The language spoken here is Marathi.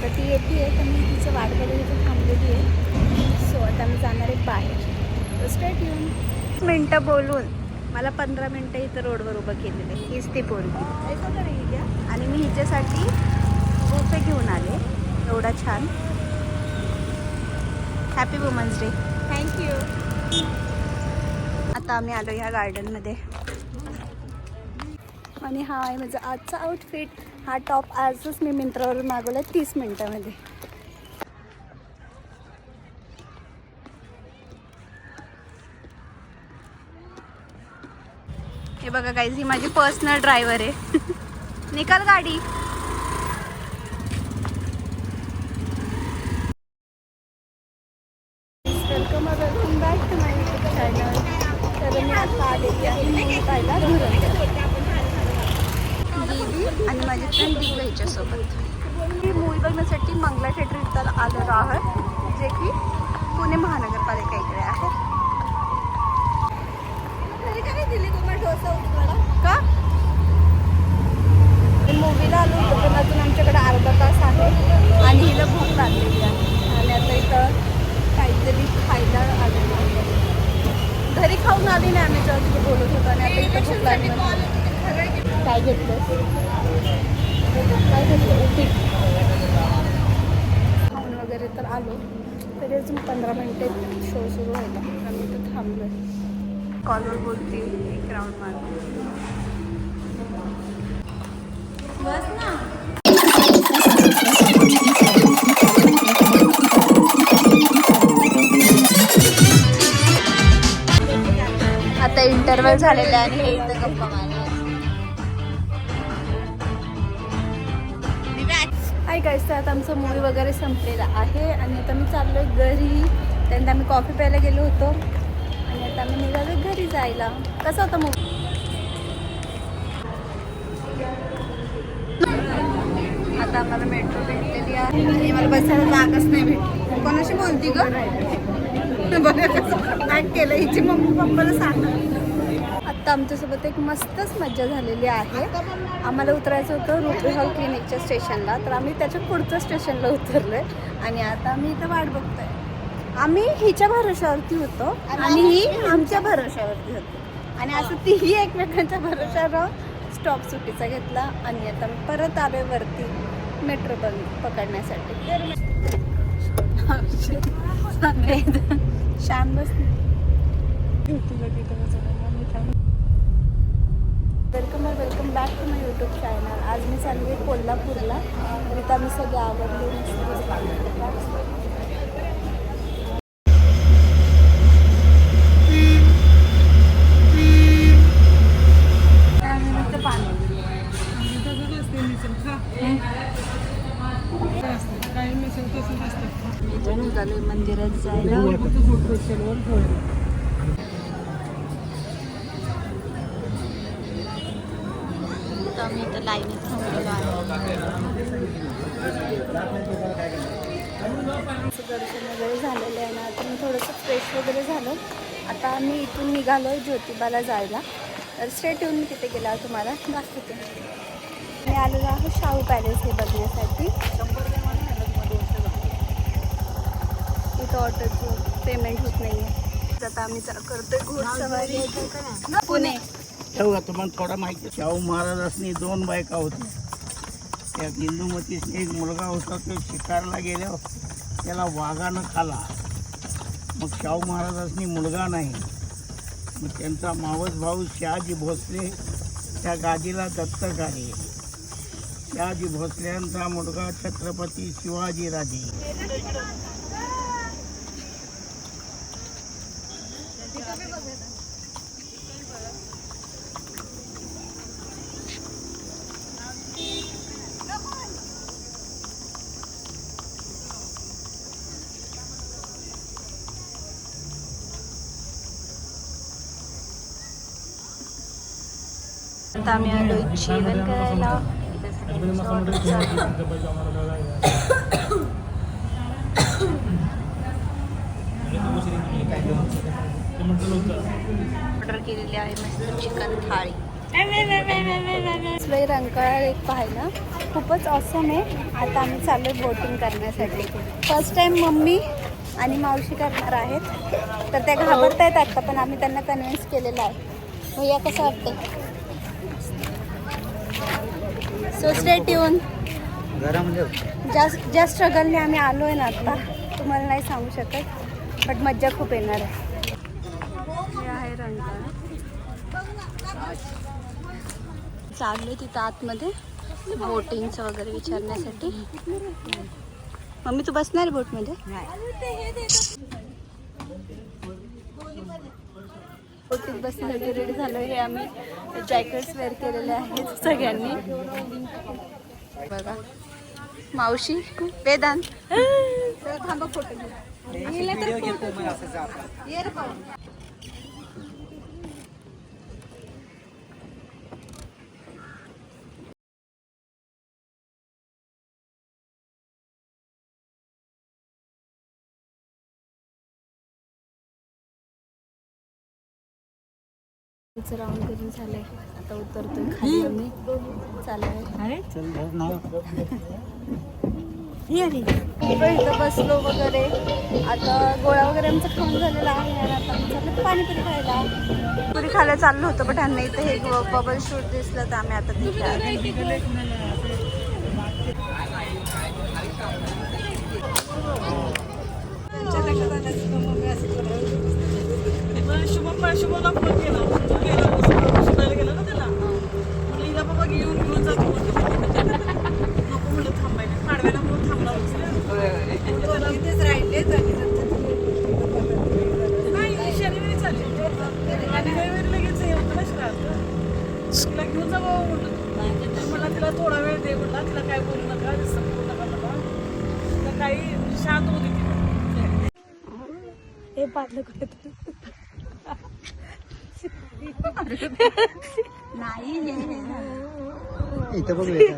आता ती येते आहे तर मी तिचं वाट बघत इथे थांबलेली आहे. सो आता मी जाणार आहे बाहेर. स्ट्रेट येऊन मिनटं बोलून मला 15 मिनटं इथं रोडवर उभं केलेलं आहे. हीच ती पोरगी आणि मी हिच्यासाठी बुफे घेऊन आले. एवढा छान. Happy women's day. थँक्यू. आता आम्ही आलो ह्या गार्डनमध्ये आणि हा आहे माझा आजचा आउटफिट. हा टॉप आजच मी मिंत्रावरून मागवला 30 मिनटामध्ये. हे बघा गाईज, ही माझी पर्सनल ड्रायव्हर आहे. निकाल गाडी. Welcome back to my YouTube channel. तर मी आता आलेली आहे मुंबईला दीदी आणि माझी फ्रेंड दिव्या हिच्यासोबत. मी मूवी बघण्यासाठी मंगला थिएटर इथं आलेलो आहोत, जे की पुणे महानगरपालिका इकडे आहे. का मूवीला आलो होतो पण अजून आमच्याकडे अर्धा तास आहे आणि हिला भूक लागलेली आहे आणि आता इथं काहीतरी खायला आलेलं आहे. घरी खाऊन आली नाही आम्ही जेव्हा तिथे बोलत होतो आणि आता इथं भूक लागली. काय घेतलं उपीट खाऊन वगैरे तर आलो तरी अजून 15 मिनिटे शो सुरू व्हायला. आम्ही इथं थांबलो आहे. कॉलवर बोलते, एक राऊंड मारतो. बस ना. आता इंटरव्हल झालेला आहे आणि हे इथं गप्पा मारले. हाय गाईस, तर आता आमचं मूवी वगैरे संपलेला आहे आणि आता मी चाललोय घरी. त्यानंतर आम्ही कॉफी प्यायला गेलो होतो आणि आता आम्ही निघालो घरी जायला. कसं होतं मूवी? आता आम्हाला मेट्रो भेटलेली आहे आणि मला बसायला जागाच नाही भेटली. कोणाशी बोलती ग? बघा कसं ॲक्ट केलं. हिची मम्मी पप्पाला सांगा. आत्ता आमच्यासोबत एक मस्तच मज्जा झालेली आहे. आम्हाला उतरायचं होतं रुपी हॉल क्लिनिकच्या स्टेशनला, तर आम्ही त्याच्या पुढच्या स्टेशनला उतरलो आहे आणि आता आम्ही इथं वाट बघतोय. आम्ही हिच्या भरोशावरती होतो आणि ही आमच्या भरोशावरती होती आणि असं तीही एकमेकांच्या भरोशावर स्टॉप सुटीचा घेतला आणि आता मी परत आलोय वरती मेट्रो पकडण्यासाठी. शान बस. Welcome back to my YouTube channel. आज मी चालली आहे कोल्हापूरला. तिथं आम्ही सगळे आवडले. निघालोय मंदिरात जायला. आम्ही इथं लाईनीत थांबलेलो आहे. दर्शन वगैरे झालेलं आहे ना. आता मी थोडंसं फ्रेश वगैरे झालं. आता आम्ही इथून निघालो आहे ज्योतिबाला जायला. तर स्ट्रेट येऊन मी तिथे गेला तुम्हाला दाखवते. मी आलेलो आहे शाहू पॅलेस हे बघण्यासाठी. इथं ऑटोचं पेमेंट होत नाही आहे. आता आम्ही करतोय घोडसवारी पुणे. ठेवू तुम्हाला थोडा माहिती. शाहू महाराजांनी 2 बायका होत्या. त्यात इंदुमतीसने एक मुलगा होता. तो शिकारला गेल्यावर त्याला वाघानं खाला. मग शाहू महाराजांनी मुलगा नाही. मग त्यांचा मावस भाऊ शहाजी भोसले त्या गादीला दत्तक आले. शहाजी भोसल्यांचा मुलगा छत्रपती शिवाजीराजे. आता आम्ही आलो जेवण करायला. ऑर्डर केलेली आहे मस्त चिकन थाळी. बसलोय रंकाळा लेक पाहायला. खूपच ऑसम आहे. आता आम्ही चाललोय बोटिंग करण्यासाठी. फर्स्ट टाइम मम्मी आणि मावशी करणार आहेत, तर त्या घाबरत आहेत आत्ता, पण आम्ही त्यांना कन्व्हिन्स केलेलं आहे. भैया कसं वाटतं? So stay tune. ज्या स्ट्रगलने आम्ही आलो आहे ना आत्ता, तुम्हाला नाही सांगू शकत, बट मज्जा खूप येणार आहे. हे आहे रंकाळा. चाललोय तिथं आतमध्ये बोटिंगचं वगैरे विचारण्यासाठी. मम्मी तू बसणार बोटमध्ये? बोटीत बसण्यासाठी रेडी झालो. हे आम्ही जॅकेट्स वेअर केलेले आहेत सगळ्यांनी. बघा मावशी वेदांत थांबा फोटो घेऊ. राऊंड करून झालंय. आता उतरतोय खाली आम्ही. चाललोय इथं बसलो वगैरे. आता गोळा वगैरे आमचं खाऊन झालेला आहे आणि आता आम्ही चाललो पाणीपुरी खायला. पुरी खायला चाललो होतो, पण ह्यांना इथं हे बबल शूट दिसलं तर आम्ही आता तिथे आलो. शुभमला फोन केला, शोधायला गेला ना त्याला. म्हणलं हिला बाबा घेऊन जातो, नको म्हणलं थांबायला. पाडव्याला म्हणून थांबला तिथेच राहिले. नाही शनिवारी चालले आणि रविवारी लगेच हे होतं ना श्राद्ध. तिला घेऊन जा बाबा म्हणलं. मला तिला थोडा वेळ दे म्हणला. तिला काय बोलू नका, बोलू नका मला. तिला काही शांत होती ती. हे पाडलं कुठे नाही इथं बघूया.